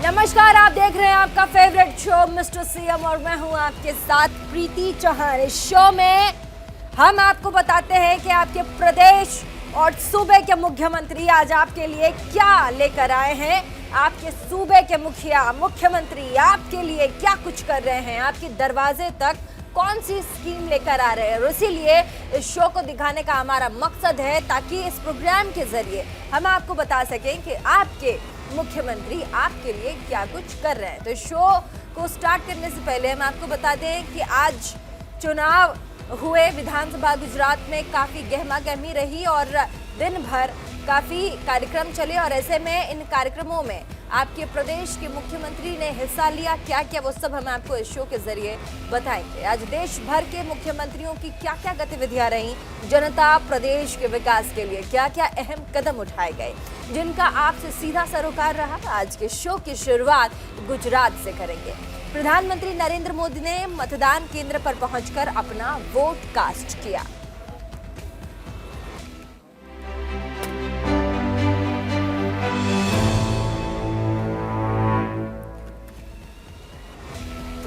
नमस्कार, आप देख रहे हैं आपका फेवरेट शो मिस्टर सीएम और मैं हूं आपके साथ प्रीति चौहान। इस शो में हम आपको बताते हैं कि आपके प्रदेश और सूबे के मुख्यमंत्री आज आपके लिए क्या लेकर आए हैं। आपके सूबे के मुख्यमंत्री आपके लिए क्या कुछ कर रहे हैं, आपके दरवाजे तक कौन सी स्कीम लेकर आ रहे हैं। और इसीलिए इस शो को दिखाने का हमारा मकसद है ताकि इस प्रोग्राम के जरिए हम आपको बता सकें कि आपके मुख्यमंत्री आपके लिए क्या कुछ कर रहे हैं। तो शो को स्टार्ट करने से पहले हम आपको बता दें कि आज चुनाव हुए विधानसभा गुजरात में, काफ़ी गहमा गहमी रही और दिन भर काफ़ी कार्यक्रम चले और ऐसे में इन कार्यक्रमों में आपके प्रदेश के मुख्यमंत्री ने हिस्सा लिया। क्या क्या वो सब हम आपको इस शो के जरिए बताएंगे। आज देश भर के मुख्यमंत्रियों की क्या क्या गतिविधियां रही, जनता प्रदेश के विकास के लिए क्या क्या अहम कदम उठाए गए, जिनका आपसे सीधा सरोकार रहा। आज के शो की शुरुआत गुजरात से करेंगे। प्रधानमंत्री नरेंद्र मोदी ने मतदान केंद्र पर पहुंचकर अपना वोट कास्ट किया।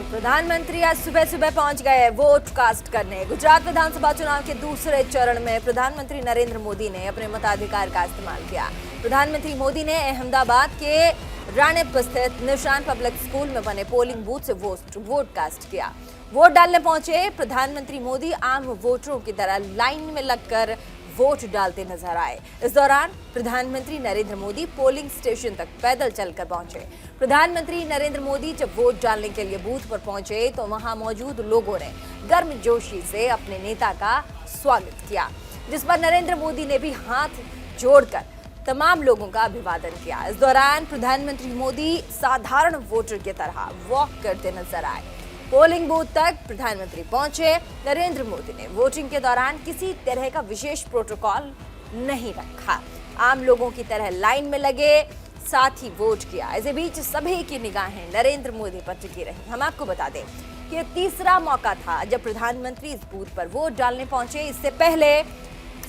प्रधानमंत्री आज सुबह सुबह पहुंच गए वोट कास्ट करने। गुजरात विधानसभा चुनाव के दूसरे चरण में प्रधानमंत्री नरेंद्र मोदी ने अपने मताधिकार का इस्तेमाल किया। प्रधानमंत्री मोदी ने अहमदाबाद के रानीप स्थित निशान पब्लिक स्कूल में बने पोलिंग बूथ से वोट कास्ट किया। वोट डालने पहुंचे प्रधानमंत्री मोदी आम वोटरों की तरह लाइन में लगकर वोट डालते नजर आए। इस दौरान प्रधानमंत्री नरेंद्र मोदी पोलिंग स्टेशन तक पैदल चलकर पहुंचे। प्रधानमंत्री नरेंद्र मोदी जब वोट डालने के लिए बूथ पर पहुंचे तो वहां मौजूद लोगों ने गर्मजोशी से अपने नेता का स्वागत किया, जिस पर नरेंद्र मोदी ने भी हाथ जोड़कर तमाम लोगों का अभिवादन किया। इस दौरान प्रधानमंत्री मोदी साधारण वोटर की तरह वॉक करते नजर आए। पोलिंग बूथ तक प्रधानमंत्री पहुंचे। नरेंद्र मोदी ने वोटिंग के दौरान किसी तरह का विशेष प्रोटोकॉल नहीं रखा, आम लोगों की तरह लाइन में लगे, साथ ही वोट किया। इसी बीच सभी की निगाहें नरेंद्र मोदी पर टिकी रही। हम आपको बता दें कि तीसरा मौका था जब प्रधानमंत्री इस बूथ पर वोट डालने पहुंचे। इससे पहले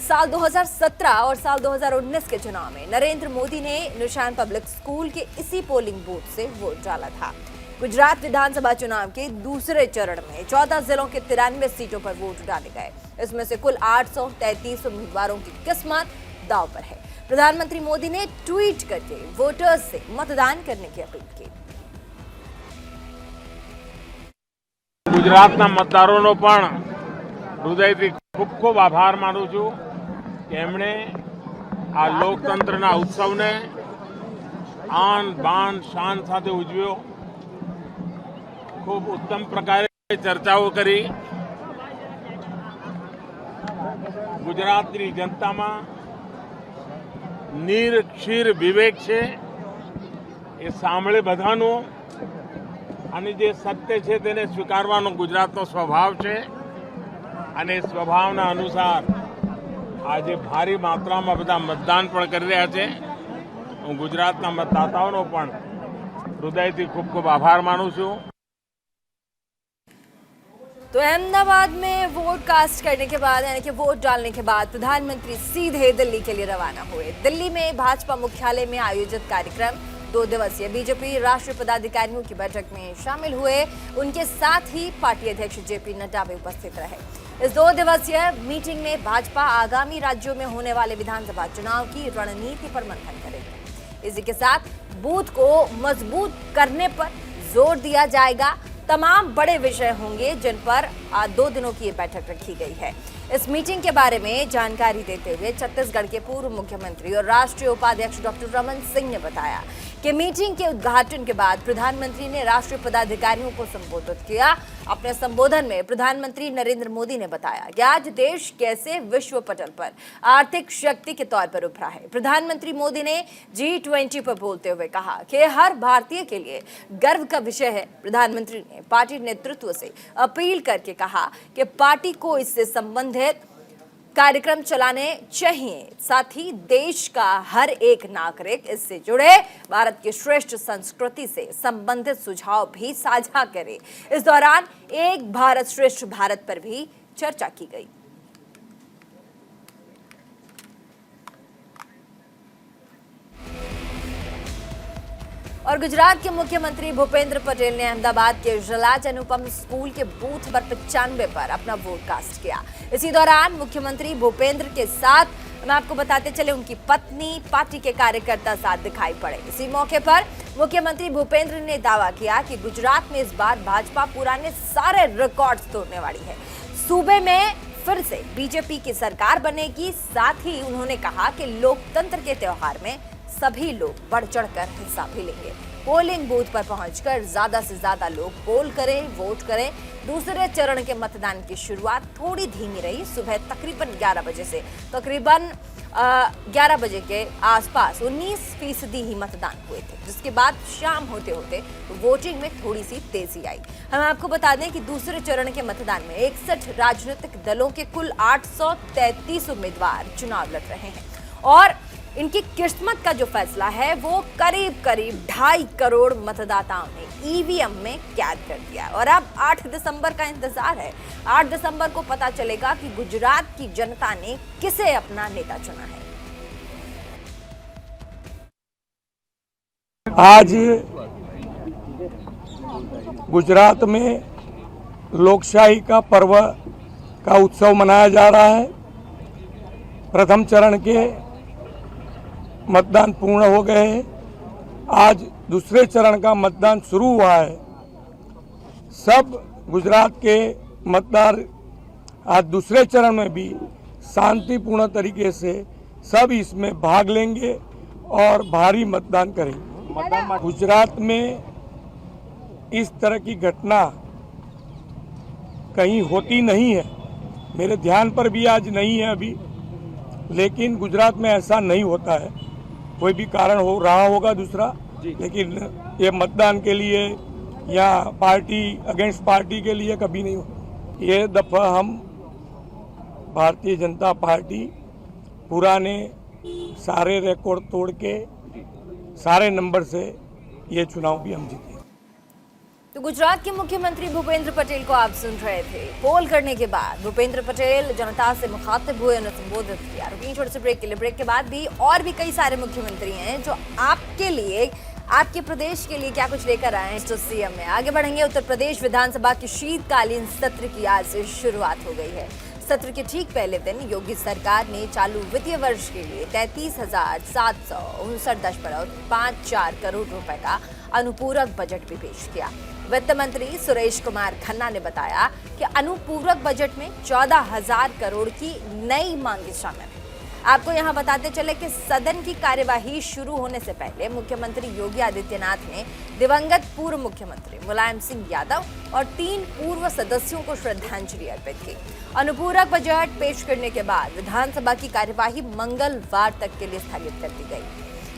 साल 2017 और साल 2019 के चुनाव में नरेंद्र मोदी ने निशान पब्लिक स्कूल के इसी पोलिंग बूथ से वोट डाला था। गुजरात विधानसभा चुनाव के दूसरे चरण में 14 जिलों के 93 सीटों पर वोट डाले गए। इसमें से कुल 833 उम्मीदवारों की किस्मत दांव पर है। प्रधानमंत्री मोदी ने ट्वीट करके वोटर्स से मतदान करने की अपील की। ગુજરાતના મતદારોનો પણ હૃદયથી ખૂબ ખૂબ આભાર માનું છું કે એમણે આ લોકતંત્રના ઉત્સવને આન બાન શાન સાથે ઉજવ્યો। ખૂબ ઉત્તમ પ્રકારે ચર્ચાઓ કરી। ગુજરાતની જનતામાં નીર ક્ષીર વિવેક છે, એ સાંભળે બધાનું અને જે સત્ય છે તેને સ્વીકારવાનો ગુજરાતનો સ્વભાવ છે અને સ્વભાવના અનુસાર આજે ભારી માત્રામાં બધા મતદાન પણ કરી રહ્યા છે। હું ગુજરાતના મતદાતાઓનો પણ હૃદયથી ખૂબ ખૂબ આભાર માનું છું। तो अहमदाबाद में वोट कास्ट करने के बाद यानी कि वोट डालने के बाद प्रधानमंत्री सीधे दिल्ली के लिए रवाना हुए। दिल्ली में भाजपा मुख्यालय में आयोजित कार्यक्रम 2 दिवसीय बीजेपी राष्ट्रीय पदाधिकारियों की बैठक में शामिल हुए। उनके साथ ही पार्टी अध्यक्ष जेपी नड्डा भी उपस्थित रहे। इस 2 दिवसीय मीटिंग में भाजपा आगामी राज्यों में होने वाले विधानसभा चुनाव की रणनीति पर मंथन करेगी। इसी के साथ बूथ को मजबूत करने पर जोर दिया जाएगा। तमाम बड़े विषय होंगे जिन पर 2 दिनों की ये बैठक रखी गई है। इस मीटिंग के बारे में जानकारी देते हुए छत्तीसगढ़ के पूर्व मुख्यमंत्री और राष्ट्रीय उपाध्यक्ष डॉक्टर रमन सिंह ने बताया कि मीटिंग के उद्घाटन के बाद प्रधानमंत्री ने राष्ट्रीय पदाधिकारियों को संबोधित किया। अपने संबोधन में प्रधानमंत्री नरेंद्र मोदी ने बताया कि आज देश कैसे विश्व पटल पर आर्थिक शक्ति के तौर पर उभरा है। प्रधानमंत्री मोदी ने G20 पर बोलते हुए कहा कि हर भारतीय के लिए गर्व का विषय है। प्रधानमंत्री ने पार्टी नेतृत्व से अपील करके कहा कि पार्टी को इससे संबंधित कार्यक्रम चलाने चाहिए, साथ ही देश का हर एक नागरिक इससे जुड़े भारत की श्रेष्ठ संस्कृति से संबंधित सुझाव भी साझा करे। इस दौरान एक भारत श्रेष्ठ भारत पर भी चर्चा की गई। और गुजरात के मुख्यमंत्री भूपेंद्र पटेल ने अहमदाबाद के जलाज अनुपम स्कूल के बूथ नंबर 95 पर अपना वोट कास्ट किया। इसी दौरान मुख्यमंत्री भूपेंद्र के साथ हम आपको बताते चले उनकी पत्नी, पार्टी के कार्यकर्ता साथ दिखाई पड़े। इसी मौके पर मुख्यमंत्री भूपेंद्र ने दावा किया कि गुजरात में इस बार भाजपा पुराने सारे रिकॉर्ड्स तोड़ने वाली है। सूबे में फिर से बीजेपी की सरकार बनेगी। साथ ही उन्होंने कहा कि लोकतंत्र के त्योहार में सभी लोग बढ़ चढ़कर हिस्सा भी लेंगे। पोलिंग बूथ पर पहुंचकर ज्यादा से ज्यादा लोग पोल करें, वोट करें। दूसरे चरण के मतदान की शुरुआत थोड़ी धीमी रही। सुबह तकरीबन 11 बजे से तकरीबन 11 बजे के आसपास 19% ही मतदान हुए थे, जिसके बाद शाम होते होते वोटिंग में थोड़ी सी तेजी आई। हम आपको बता दें कि दूसरे चरण के मतदान में 61 राजनीतिक दलों के कुल 833 उम्मीदवार चुनाव लड़ रहे हैं और इनकी किस्मत का जो फैसला है वो करीब करीब 2.5 करोड़ मतदाताओं ने ईवीएम में कैद कर दिया। और अब 8 दिसंबर का इंतजार है। 8 दिसंबर को पता चलेगा कि गुजरात की जनता ने किसे अपना नेता चुना है। आज गुजरात में लोकशाही का पर्व का उत्सव मनाया जा रहा है। प्रथम चरण के मतदान पूर्ण हो गए हैं। आज दूसरे चरण का मतदान शुरू हुआ है। सब गुजरात के मतदार आज दूसरे चरण में भी शांतिपूर्ण तरीके से सब इसमें भाग लेंगे और भारी मतदान करेंगे। गुजरात में इस तरह की घटना कहीं होती नहीं है, मेरे ध्यान पर भी आज नहीं है अभी, लेकिन गुजरात में ऐसा नहीं होता है। कोई भी कारण हो रहा होगा दूसरा, लेकिन ये मतदान के लिए या पार्टी अगेंस्ट पार्टी के लिए कभी नहीं हो। ये दफ़ा हम भारतीय जनता पार्टी पुराने सारे रिकॉर्ड तोड़ के सारे नंबर से ये चुनाव भी हम जीते। तो गुजरात के मुख्यमंत्री भूपेंद्र पटेल को आप सुन रहे थे। पोल करने के बाद भूपेंद्र पटेल जनता से मुखातिब हुए, उन्हें संबोधित किया। रुकिए छोटे से ब्रेक के लिए। ब्रेक के बाद भी और भी कई सारे मुख्यमंत्री हैं जो आपके लिए, आपके प्रदेश के लिए क्या कुछ लेकर आए हैं। तो सीएम में आगे बढ़ेंगे। उत्तर प्रदेश विधानसभा की शीतकालीन सत्र की आज से शुरुआत हो गई है। सत्र के ठीक पहले दिन योगी सरकार ने चालू वित्तीय वर्ष के लिए 33,759.54 करोड़ रुपए का अनुपूरक बजट भी पेश किया। वित्त मंत्री सुरेश कुमार खन्ना ने बताया कि अनुपूरक बजट में 14,000 करोड़ की नई मांगें शामिल हैं। आपको यहां बताते चले कि सदन की कार्यवाही शुरू होने से पहले मुख्यमंत्री योगी आदित्यनाथ ने दिवंगत पूर्व मुख्यमंत्री मुलायम सिंह यादव और 3 पूर्व सदस्यों को श्रद्धांजलि अर्पित की। अनुपूरक बजट पेश करने के बाद विधानसभा की कार्यवाही मंगलवार तक के लिए स्थगित कर दी गई।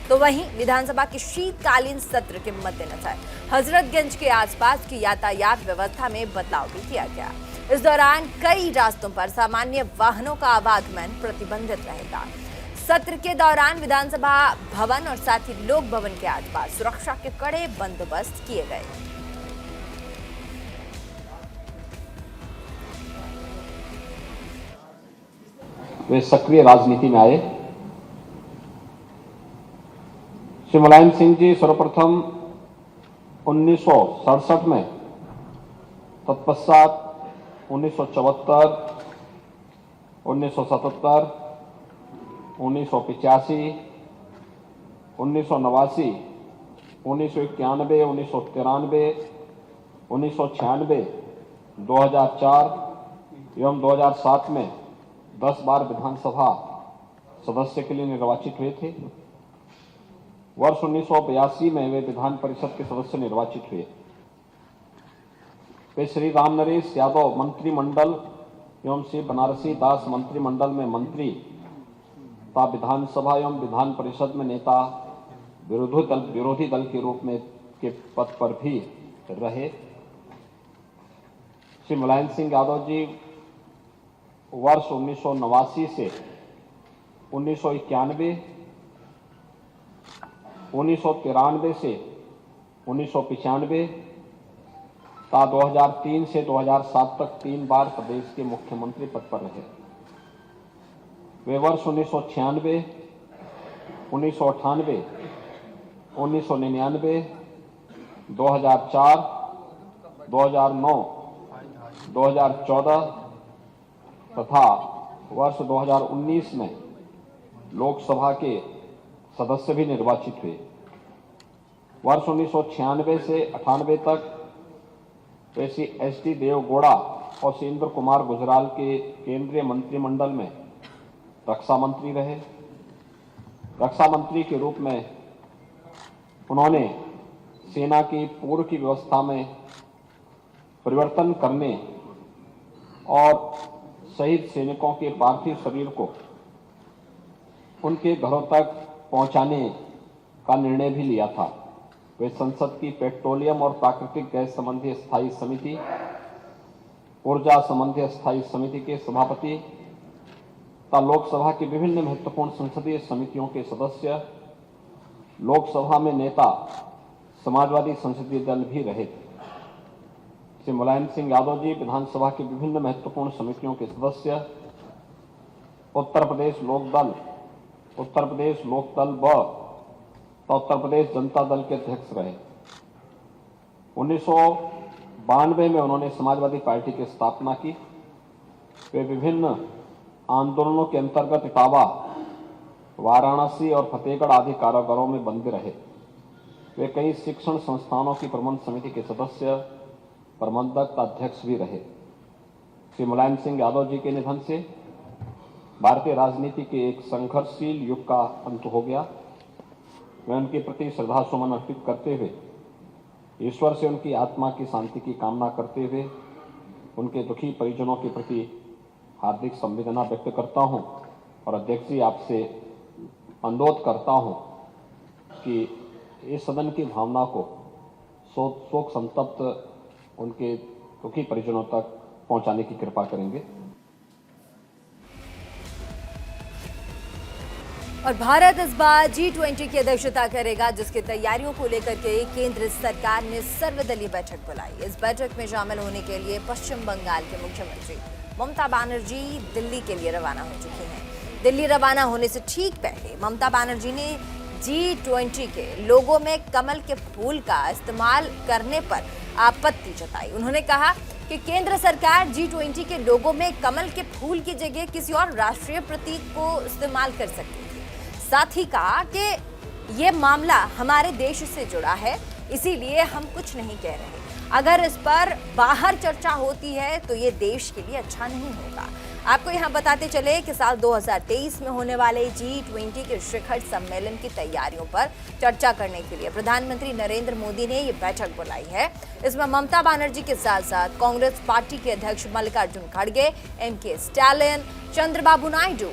तो वहीं विधानसभा के शीतकालीन सत्र के मद्देनजर हजरतगंज के आसपास की यातायात व्यवस्था में बदलाव भी किया गया। इस दौरान कई रास्तों पर सामान्य वाहनों का आवागमन प्रतिबंधित रहेगा। सत्र के दौरान विधानसभा भवन और साथ ही लोक भवन के आसपास सुरक्षा के कड़े बंदोबस्त किए गए। वे सक्रिय राजनीति में आए। श्री मुलायम सिंह जी सर्वप्रथम 1967 में, तत्पश्चात 1974, 1977, 1985, 1989, 1991, 1993, 1996, 2004 एवं 2007 में 10 बार विधानसभा सदस्य के लिए निर्वाचित हुए थे। वर्ष 1982 में वे विधान परिषद के सदस्य निर्वाचित हुए। वे श्री राम नरेश यादव मंत्रिमंडल एवं श्री बनारसी दास मंत्रिमंडल में मंत्री तथा विधानसभा एवं विधान परिषद में नेता विरोधी दल के रूप में के पद पर भी रहे। श्री मुलायम सिंह यादव जी वर्ष 1989 से 1991, 1993 से 1995 तथा 2003 से 2007 तक 3 बार प्रदेश के मुख्यमंत्री पद पर रहे। वे वर्ष 1996, 1998, 1999, 2004, 2009, 2014 तथा वर्ष 2019 में लोकसभा के सदस्य भी निर्वाचित हुए। वर्ष 1996 से 98 तक श्री एस.टी. देवगौड़ा और सुरेंद्र कुमार गुजराल के केंद्रीय मंत्रिमंडल में रक्षा मंत्री रहे। रक्षा मंत्री के रूप में उन्होंने सेना की पूर्व की व्यवस्था में परिवर्तन करने और शहीद सैनिकों के पार्थिव शरीर को उनके घरों तक पहुंचाने का निर्णय भी लिया था। वे संसद की पेट्रोलियम और प्राकृतिक गैस संबंधी स्थायी समिति, ऊर्जा संबंधी स्थायी समिति के सभापति तथा लोकसभा की विभिन्न महत्वपूर्ण संसदीय समितियों के सदस्य, लोकसभा में नेता, समाजवादी संसदीय दल भी रहे थे। श्री मुलायम सिंह यादव जी विधानसभा की विभिन्न महत्वपूर्ण समितियों के सदस्य, उत्तर प्रदेश लोकदल, उत्तर प्रदेश लोकदल व उत्तर प्रदेश जनता दल के अध्यक्ष रहे। 1992 में उन्होंने समाजवादी पार्टी की स्थापना की। वे विभिन्न आंदोलनों के अंतर्गत इटावा, वाराणसी और फतेहगढ़ आदि कारागारों में बंद रहे। वे कई शिक्षण संस्थानों की प्रबंध समिति के सदस्य, प्रबंधक तथा अध्यक्ष भी रहे। श्री मुलायम सिंह यादव जी के निधन से भारतीय राजनीति के एक संघर्षशील युग का अंत हो गया। मैं उनके प्रति श्रद्धा सुमन अर्पित करते हुए ईश्वर से उनकी आत्मा की शांति की कामना करते हुए उनके दुखी परिजनों के प्रति हार्दिक संवेदना व्यक्त करता हूं और अध्यक्ष जी आपसे अनुरोध करता हूं कि इस सदन की भावना को शोक संतप्त उनके दुखी परिजनों तक पहुंचाने की कृपा करेंगे। और भारत इस बार G20 की अध्यक्षता करेगा, जिसकी तैयारियों को लेकर के केंद्र सरकार ने सर्वदलीय बैठक बुलाई। इस बैठक में शामिल होने के लिए पश्चिम बंगाल के मुख्यमंत्री ममता बनर्जी दिल्ली के लिए रवाना हो चुकी हैं। दिल्ली रवाना होने से ठीक पहले ममता बनर्जी ने G20 के लोगों में कमल के फूल का इस्तेमाल करने पर आपत्ति जताई। उन्होंने कहा कि केंद्र सरकार G20 के लोगों में कमल के फूल की जगह किसी और राष्ट्रीय प्रतीक को इस्तेमाल कर सकती है। साथ ही कहा कि ये मामला हमारे देश से जुड़ा है, इसीलिए हम कुछ नहीं कह रहे। अगर इस पर बाहर चर्चा होती है तो ये देश के लिए अच्छा नहीं होगा। आपको यहाँ बताते चले कि साल 2023 में होने वाले G20 के शिखर सम्मेलन की तैयारियों पर चर्चा करने के लिए प्रधानमंत्री नरेंद्र मोदी ने ये बैठक बुलाई है। इसमें ममता बनर्जी के साथ साथ कांग्रेस पार्टी के अध्यक्ष मल्लिकार्जुन खड़गे, M.K. स्टालिन, चंद्रबाबू नायडू,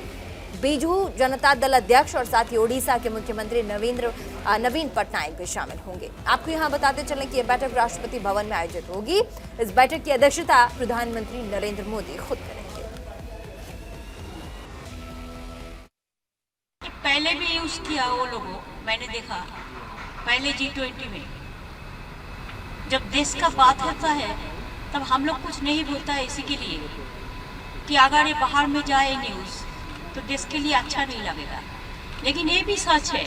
बीजू जनता दल अध्यक्ष और साथ ही ओडिशा के मुख्यमंत्री नवीन पटनायक भी शामिल होंगे। आपको यहाँ बताते चलें कि यह बैठक राष्ट्रपति भवन में आयोजित होगी। इस बैठक की अध्यक्षता प्रधानमंत्री नरेंद्र मोदी खुद करेंगे। पहले भी यूज किया वो लोगों, मैंने देखा पहले G20 में जब देश का बात होता है तब हम लोग कुछ नहीं बोलता है, इसी के लिए कि अगर ये बाहर में जाए न्यूज तो देश के लिए अच्छा नहीं लगेगा। लेकिन ये भी सच है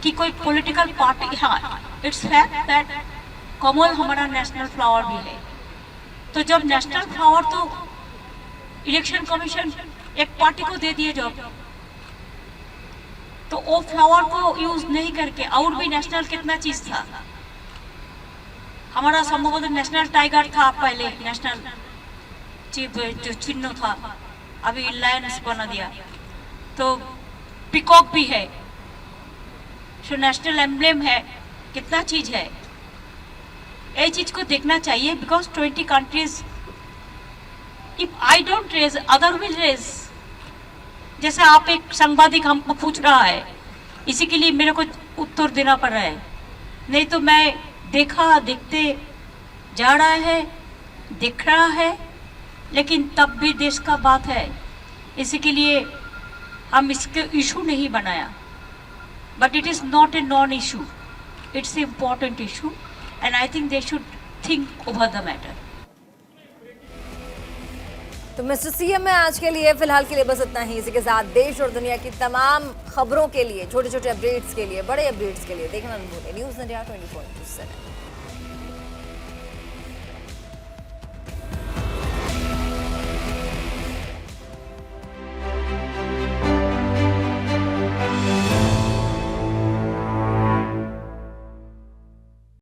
कि कोई पॉलिटिकल पार्टी, हाँ इट्स फैक्ट दैट कमल हमारा नेशनल फ्लावर भी है। तो जब नेशनल फ्लावर तो इलेक्शन कमीशन एक पार्टी को दे दिए जब, तो वो फ्लावर को यूज नहीं करके और भी नेशनल कितना चीज था। हमारा संभवतः नेशनल टाइगर था पहले, नेशनल जो चिन्ह था, अभी लायंस बना दिया। तो पिकॉक भी है, जो नेशनल एम्ब्लेम है, कितना चीज है। ये चीज को देखना चाहिए because 20 countries, if I don't raise other will raise. जैसे आप एक सांबादिक हमको पूछ रहा है, इसी के लिए मेरे को उत्तर देना पड़ रहा है। नहीं तो मैं देखते जा रहा है, दिख रहा है, लेकिन तब भी देश का बात है, इसी के लिए हम इसके इशू नहीं बनाया। But it is not a non issue, it's a important issue and I think they should think over the matter. तो मिस्टर सीएम में आज के लिए फिलहाल के लिए बस इतना ही। इसी के साथ देश और दुनिया की तमाम खबरों के लिए, छोटे छोटे अपडेट्स के लिए, बड़े अपडेट्स के लिए देखना न भूलें न्यूज़ इंडिया 24/7।